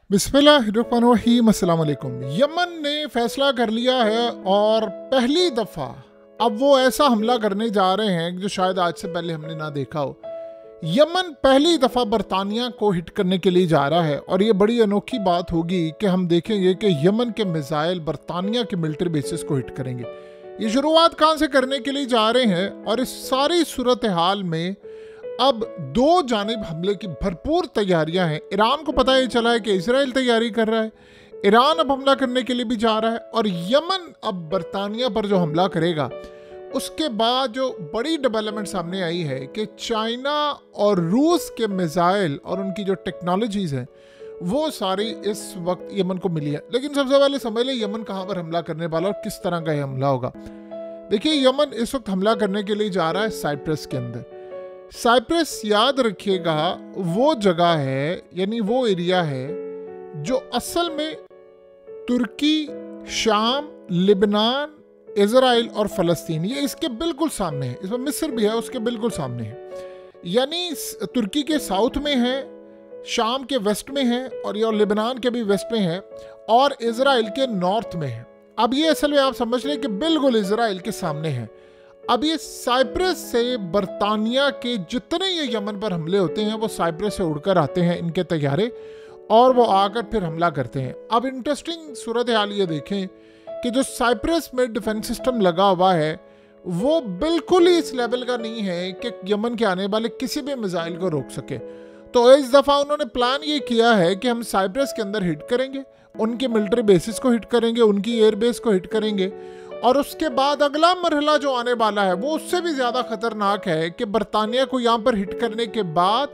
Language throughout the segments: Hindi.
बिस्मिल्लाहिर्रहमानिर्रहीम। अस्सलाम वालेकुम। यमन ने फैसला कर लिया है और पहली दफ़ा अब वो ऐसा हमला करने जा रहे हैं जो शायद आज से पहले हमने ना देखा हो। यमन पहली दफ़ा बरतानिया को हिट करने के लिए जा रहा है और ये बड़ी अनोखी बात होगी कि हम देखेंगे कि यमन के मिसाइल बरतानिया के मिलिट्री बेसिस को हिट करेंगे। ये शुरुआत कहाँ से करने के लिए जा रहे हैं और इस सारी सूरत हाल में अब दो जानिब हमले की भरपूर तैयारियां हैं। ईरान को पता ही चला है कि इजराइल तैयारी कर रहा है, ईरान अब हमला करने के लिए भी जा रहा है और यमन अब बरतानिया पर जो हमला करेगा। उसके बाद जो बड़ी डेवलपमेंट सामने आई है कि चाइना और रूस के मिसाइल और उनकी जो टेक्नोलॉजीज़ हैं वो सारी इस वक्त यमन को मिली है। लेकिन सबसे पहले समझ लें यमन कहाँ पर हमला करने वाला और किस तरह का यह हमला होगा। देखिए, यमन इस वक्त हमला करने के लिए जा रहा है साइप्रस के अंदर। साइप्रस, याद रखिएगा, वो जगह है यानी वो एरिया है जो असल में तुर्की, शाम, लिबनान, इजराइल और फ़लस्तीन ये इसके बिल्कुल सामने है। इसमें मिस्र भी है, उसके बिल्कुल सामने है। यानी तुर्की के साउथ में है, शाम के वेस्ट में है और ये लिबनान के भी वेस्ट में है और इजराइल के नॉर्थ में है। अब ये असल में आप समझ लें कि बिल्कुल इजराइल के सामने है। अब ये साइप्रस से बरतानिया के जितने ये यमन पर हमले होते हैं वो साइप्रस से उड़कर आते हैं इनके तैयारे और वो आकर फिर हमला करते हैं। अब इंटरेस्टिंग सूरत हाल ये देखें कि जो साइप्रस में डिफेंस सिस्टम लगा हुआ है वो बिल्कुल ही इस लेवल का नहीं है कि यमन के आने वाले किसी भी मिसाइल को रोक सके। तो इस दफ़ा उन्होंने प्लान ये किया है कि हम साइप्रस के अंदर हिट करेंगे, उनके मिलिट्री बेसिस को हिट करेंगे, उनकी एयरबेस को हिट करेंगे और उसके बाद अगला मरहला जो आने वाला है वो उससे भी ज़्यादा खतरनाक है कि बरतानिया को यहाँ पर हिट करने के बाद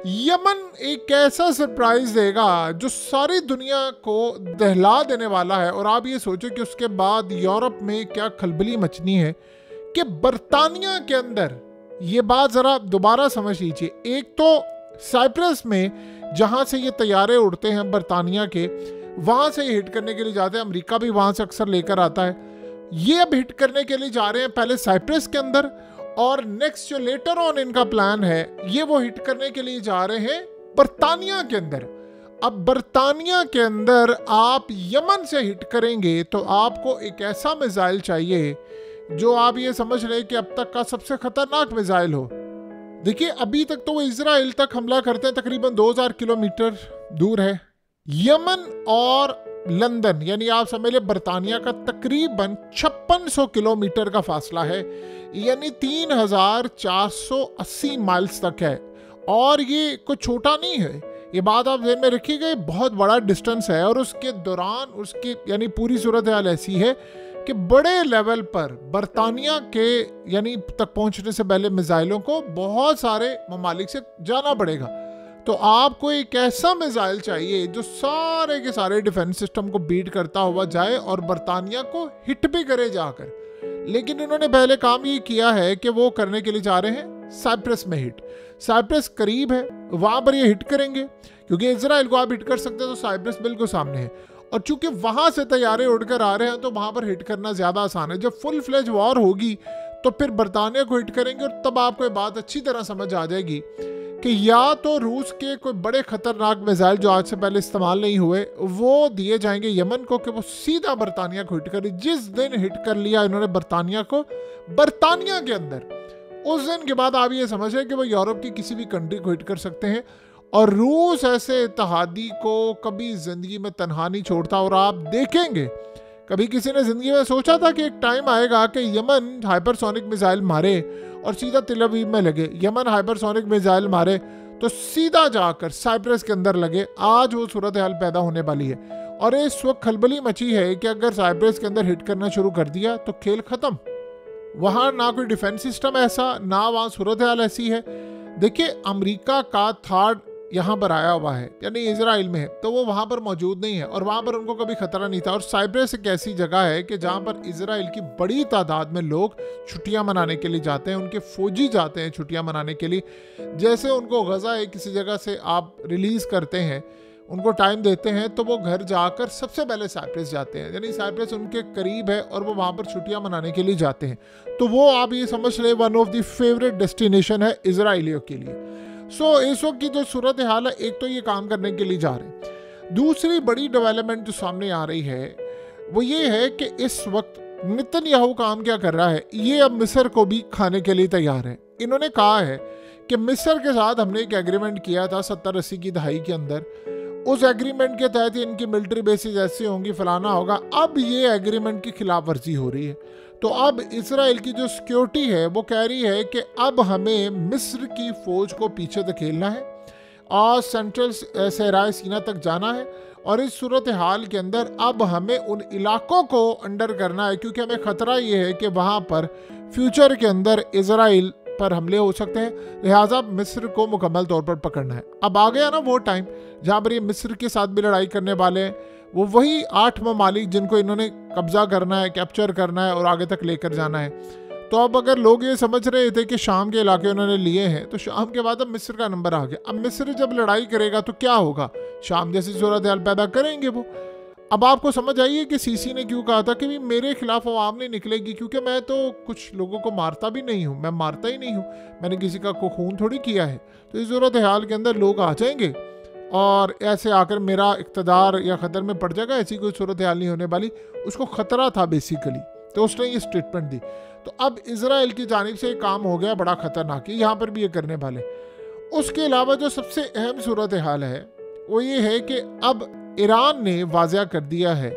यमन एक ऐसा सरप्राइज देगा जो सारी दुनिया को दहला देने वाला है। और आप ये सोचो कि उसके बाद यूरोप में क्या खलबली मचनी है कि बरतानिया के अंदर, ये बात ज़रा दोबारा समझ लीजिए, एक तो साइप्रस में जहाँ से ये तैयारे उड़ते हैं बरतानिया के, वहाँ से ये हिट करने के लिए जाते हैं, अमेरिका भी वहाँ से अक्सर लेकर आता है। ये अब हिट करने के लिए जा रहे हैं पहले साइप्रस के अंदर और नेक्स्ट जो लेटर ऑन इनका प्लान है ये वो हिट करने के लिए जा रहे हैं बरतानिया के अंदर। अब बरतानिया के अंदर आप यमन से हिट करेंगे तो आपको एक ऐसा मिसाइल चाहिए जो आप ये समझ रहे कि अब तक का सबसे खतरनाक मिसाइल हो। देखिए, अभी तक तो वो इजराइल तक हमला करते हैं, तकरीबन 2000 किलोमीटर दूर है। यमन और लंदन यानी आप समझ लें बरतानिया का तकरीबन 5600 किलोमीटर का फासला है, यानी 3480 माइल्स तक है। और ये कोई छोटा नहीं है, ये बात आप ध्यान में रखिएगा, बहुत बड़ा डिस्टेंस है। और उसके दौरान उसकी यानी पूरी सूरत हाल ऐसी है कि बड़े लेवल पर बरतानिया के यानी तक पहुंचने से पहले मिसाइलों को बहुत सारे ममालिक से जाना पड़ेगा। तो आपको एक ऐसा मिसाइल चाहिए जो सारे के सारे डिफेंस सिस्टम को बीट करता हुआ जाए और बरतानिया को हिट भी करे जाकर। लेकिन इन्होंने पहले काम ये किया है कि वो करने के लिए जा रहे हैं साइप्रस में हिट। साइप्रस करीब है, वहाँ पर ये हिट करेंगे क्योंकि इजराइल को आप हिट कर सकते हैं तो साइप्रस बिल्कुल सामने है। और चूंकि वहाँ से तैयारे उड़कर आ रहे हैं तो वहाँ पर हिट करना ज़्यादा आसान है। जब फुल फ्लेज वॉर होगी तो फिर बरतानिया को हिट करेंगे और तब आपको ये बात अच्छी तरह समझ आ जाएगी कि या तो रूस के कोई बड़े खतरनाक मिसाइल जो आज से पहले इस्तेमाल नहीं हुए वो दिए जाएंगे यमन को कि वो सीधा बरतानिया को हिट करे। जिस दिन हिट कर लिया इन्होंने बरतानिया को बरतानिया के अंदर, उस दिन के बाद आप ये समझ रहे कि वो यूरोप की किसी भी कंट्री को हिट कर सकते हैं। और रूस ऐसे इत्तेहादी को कभी जिंदगी में तनहा नहीं छोड़ता। और आप देखेंगे, कभी किसी ने जिंदगी में सोचा था कि एक टाइम आएगा कि यमन हाइपरसोनिक मिसाइल मारे और सीधा तेल अवीव में लगे, यमन हाइपरसोनिक मिसाइल मारे तो सीधा जाकर साइप्रस के अंदर लगे। आज वो सूरत हाल पैदा होने वाली है और इस वक्त खलबली मची है कि अगर साइप्रस के अंदर हिट करना शुरू कर दिया तो खेल खत्म। वहाँ ना कोई डिफेंस सिस्टम ऐसा, ना वहाँ सूरत हाल ऐसी है। देखिए, अमेरिका का थर्ड यहाँ पर आया हुआ है यानी इजराइल में है, तो वो वहाँ पर मौजूद नहीं है और वहाँ पर उनको कभी खतरा नहीं था। और साइप्रस एक ऐसी जगह है कि जहाँ पर इजराइल की बड़ी तादाद में लोग छुट्टियाँ मनाने के लिए जाते हैं, उनके फौजी जाते हैं छुट्टियाँ मनाने के लिए। जैसे उनको गज़ा है किसी जगह से आप रिलीज़ करते हैं, उनको टाइम देते हैं तो वो घर जाकर सबसे पहले साइप्रस जाते हैं, यानी साइप्रस उनके करीब है और वो वहाँ पर छुट्टियाँ मनाने के लिए जाते हैं। तो वो आप ये समझ लें one of the favourite destination है इजराइलियों के लिए। इस वक्त की जो सूरत हाल है, एक तो ये काम करने के लिए जा रहे हैं। दूसरी बड़ी डेवलपमेंट जो सामने आ रही है वो ये है कि इस वक्त नेतन्याहू काम क्या कर रहा है, ये अब मिस्र को भी खाने के लिए तैयार है। इन्होंने कहा है कि मिस्र के साथ हमने एक एग्रीमेंट किया था 70-80 की दहाई के अंदर, उस एग्रीमेंट के तहत इनकी मिलिट्री बेसिस ऐसी होंगी, फलाना होगा। अब ये एग्रीमेंट की खिलाफ वर्जी हो रही है। तो अब इसराइल की जो सिक्योरिटी है वो कह रही है कि अब हमें मिस्र की फौज को पीछे धकेलना है और सेंट्रल सहराए सीना तक जाना है, और इस सूरत हाल के अंदर अब हमें उन इलाकों को अंडर करना है, क्योंकि हमें ख़तरा ये है कि वहाँ पर फ्यूचर के अंदर इसराइल पर हमले हो सकते हैं, लिहाजा मिस्र को मुकम्मल तौर पर पकड़ना है। अब आ गया ना वो टाइम जहाँ पर ये मिस्र के साथ भी लड़ाई करने वाले हैं, वो वही 8 ममालिक जिनको इन्होंने कब्जा करना है, कैप्चर करना है और आगे तक लेकर जाना है। तो अब अगर लोग ये समझ रहे थे कि शाम के इलाके उन्होंने लिए हैं, तो शाम के बाद अब मिस्र का नंबर आ गया। अब मिस्र जब लड़ाई करेगा तो क्या होगा, शाम जैसी सूरत हाल पैदा करेंगे वो। अब आपको समझ आइए कि सीसी ने क्यों कहा था कि भी मेरे खिलाफ आवाम नहीं निकलेगी, क्योंकि मैं तो कुछ लोगों को मारता भी नहीं हूँ, मैं मारता ही नहीं हूँ, मैंने किसी का को खून थोड़ी किया है। तो इस सूरत हाल के अंदर लोग आ जाएंगे और ऐसे आकर मेरा इक़्तिदार या ख़तर में पड़ जाएगा। ऐसी कोई सूरत हाल नहीं होने वाली, उसको ख़तरा था बेसिकली, तो उसने ये स्टेटमेंट दी। तो अब इजराइल की जानिब से काम हो गया बड़ा ख़तरनाक, यहाँ पर भी ये करने वाले। उसके अलावा जो सबसे अहम सूरत हाल है वो ये है कि अब ईरान ने वाज़ह कर दिया है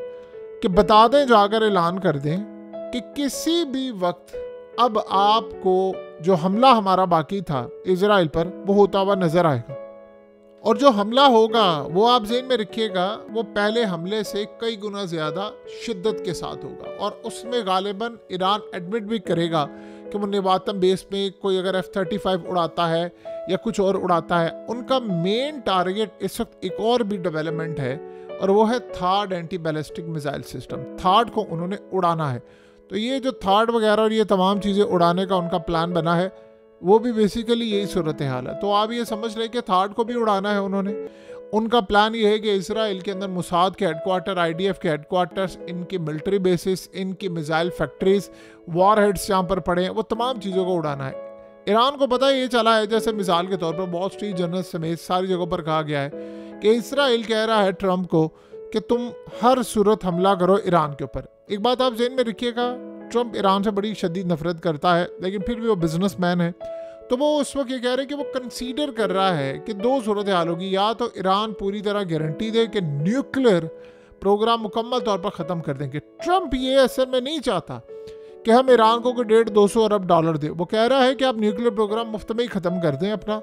कि बता दें, जाकर ऐलान कर दें कि किसी भी वक्त अब आपको जो हमला हमारा बाकी था इजराइल पर वो होता हुआ नज़र आएगा, और जो हमला होगा वो आप ज़हन में रखिएगा वो पहले हमले से कई गुना ज़्यादा शिद्दत के साथ होगा, और उसमें गालिबन ईरान एडमिट भी करेगा कि वो नेवातम बेस में कोई अगर F-35 उड़ाता है या कुछ और उड़ाता है। उनका मेन टारगेट इस वक्त एक और भी डेवलपमेंट है, और वो है third anti ballistic missile system. Third को उन्होंने उड़ाना है। तो ये जो थार्ड वगैरह और ये तमाम चीज़ें उड़ाने का उनका प्लान बना है, वो भी बेसिकली यही सूरत हाल है। तो आप ये समझ लें कि थार्ड को भी उड़ाना है उन्होंने। उनका प्लान ये है कि इसराइल के अंदर मुसाद के हेडक्वार्टर, IDF के हेडक्वार्टर्स, इनकी मिलिट्री बेसिस, इनकी मिसाइल फैक्ट्रीज, वॉर हेड्स जहाँ पर पड़े हैं, वो तमाम चीज़ों को उड़ाना है। ईरान को पता ये चला है, जैसे मिसाल के तौर पर वॉल स्ट्रीट जर्नल समेत सारी जगहों पर कहा गया है कि इसराइल कह रहा है ट्रंप को कि तुम हर सूरत हमला करो ईरान के ऊपर। एक बात आप ज़हन में रखिएगा, ट्रंप ईरान से बड़ी शदीद नफरत करता है, लेकिन फिर भी वो बिजनेसमैन है। तो वो उस वक्त ये कह रहे हैं कि वो कंसीडर कर रहा है कि 2 सूरत हाल होगी, या तो ईरान पूरी तरह गारंटी दे कि न्यूक्लियर प्रोग्राम मुकम्मल तौर पर ख़त्म कर देंगे। ट्रंप ये असल में नहीं चाहता कि हम ईरान को कोई $150-200 अरब दें। वो कह रहा है कि आप न्यूक्लियर प्रोग्राम मुफ्त में ही ख़त्म कर दें अपना,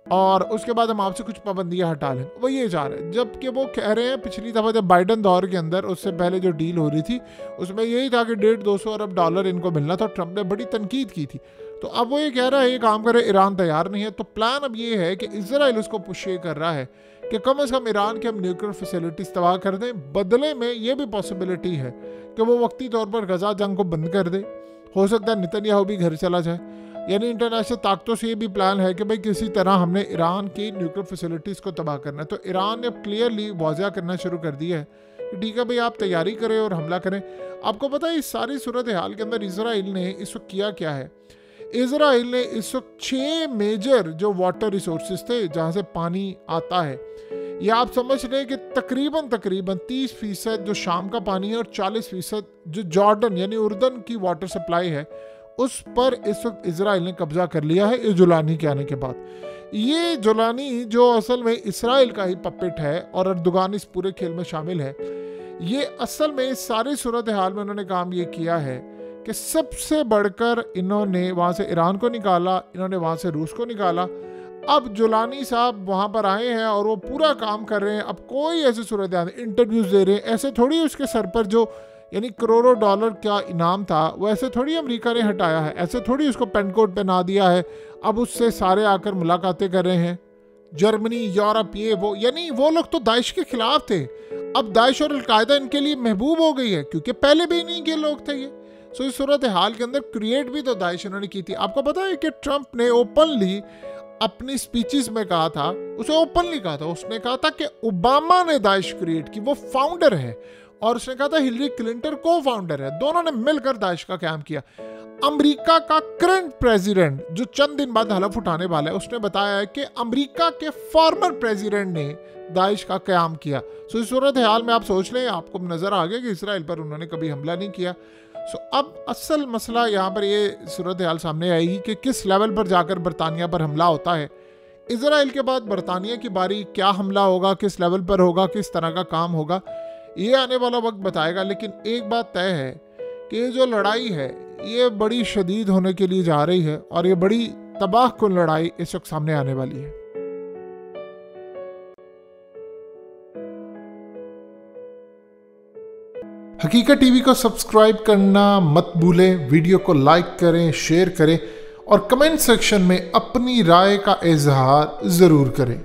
और उसके बाद हम आपसे कुछ पाबंदियाँ हटा लें। वो ये चाह रहे हैं, जबकि वो कह रहे हैं पिछली दफ़ा जब बाइडन दौर के अंदर, उससे पहले जो डील हो रही थी उसमें यही था कि $150-200 अरब इनको मिलना था। ट्रंप ने बड़ी तनकीद की थी। तो अब वो ये कह रहा है ये काम करे, ईरान तैयार नहीं है। तो प्लान अब ये है कि इजराइल उसको पुश ये कर रहा है कि कम से कम ईरान के हम न्यूक्लियर फैसिलिटीज तबाह कर दें। बदले में ये भी पॉसिबिलिटी है कि वो वक्ती तौर पर गजा जंग को बंद कर दे। हो सकता है नेतन्याहू भी घर चला जाए। यानी इंटरनेशनल ताकतों से ये भी प्लान है कि भाई किसी तरह हमने ईरान की न्यूक्लियर फैसिलिटीज़ को तबाह करना है। तो ईरान ने क्लियरली वाज़ा करना शुरू कर दिया है कि ठीक है भाई, आप तैयारी करें और हमला करें। आपको पता है इस सारी सूरत हाल के अंदर इसराइल ने इस वक्त किया क्या है। इसराइल ने इस वक्त 6 मेजर जो वाटर रिसोर्सेज थे जहाँ से पानी आता है, ये आप समझ लें कि तकरीबन 30% जो शाम का पानी है और 40% जो जॉर्डन यानी उर्दन की वाटर सप्लाई है उस पर इस वक्त इजराइल ने कब्जा कर लिया है इस जुलानी के आने के बाद। ये जुलानी जो असल में इसराइल का ही पपेट है और अर्दोगान इस पूरे खेल में शामिल है। ये असल में इस सारी सूरत हाल में उन्होंने काम ये किया है कि सबसे बढ़कर इन्होंने वहाँ से ईरान को निकाला, इन्होंने वहाँ से रूस को निकाला। अब जुलानी साहब वहाँ पर आए हैं और वो पूरा काम कर रहे हैं। अब कोई ऐसी सूरत हाल, इंटरव्यूज दे रहे हैं, ऐसे थोड़ी उसके सर पर जो यानी करोड़ों डॉलर का इनाम था वो ऐसे थोड़ी अमेरिका ने हटाया है, ऐसे थोड़ी उसको पेनकोट पहना दिया है। अब उससे सारे आकर मुलाकातें कर रहे हैं, जर्मनी, यूरोप, ये वो। यानी वो लोग तो दाइश के खिलाफ थे, अब दाइश और अलकायदा इनके लिए महबूब हो गई है, क्योंकि पहले भी इन्हीं के लोग थे ये। सो इस सूरत हाल के अंदर क्रिएट भी तो दाइश उन्होंने की थी। आपको पता है कि ट्रंप ने ओपनली अपनी स्पीचेस में कहा था, उसे ओपनली कहा था, उसने कहा था कि ओबामा ने दाइश क्रिएट की, वो फाउंडर है और उसने कहा था हिलरी क्लिंटन को फाउंडर है। दोनों ने मिलकर दाइश का क़याम किया। अमेरिका का करंट प्रेसिडेंट जो चंद दिन बाद हलफ उठाने वाला है, उसने बताया है कि अमेरिका के फॉर्मर प्रेसिडेंट ने दाइश का क़याम किया। सो इस सूरत हाल में आप सोच लें, आपको नज़र आ गया कि इसराइल पर उन्होंने कभी हमला नहीं किया। सो अब असल मसला यहाँ पर ये सूरत हाल सामने आएगी कि किस लेवल पर जाकर बरतानिया पर हमला होता है। इसराइल के बाद बरतानिया की बारी, क्या हमला होगा, किस लेवल पर होगा, किस तरह का काम होगा, ये आने वाला वक्त बताएगा। लेकिन एक बात तय है कि ये जो लड़ाई है ये बड़ी शदीद होने के लिए जा रही है और ये बड़ी तबाहकुन लड़ाई इस वक्त सामने आने वाली है। हकीकत टीवी को सब्सक्राइब करना मत भूलें, वीडियो को लाइक करें, शेयर करें और कमेंट सेक्शन में अपनी राय का इजहार ज़रूर करें।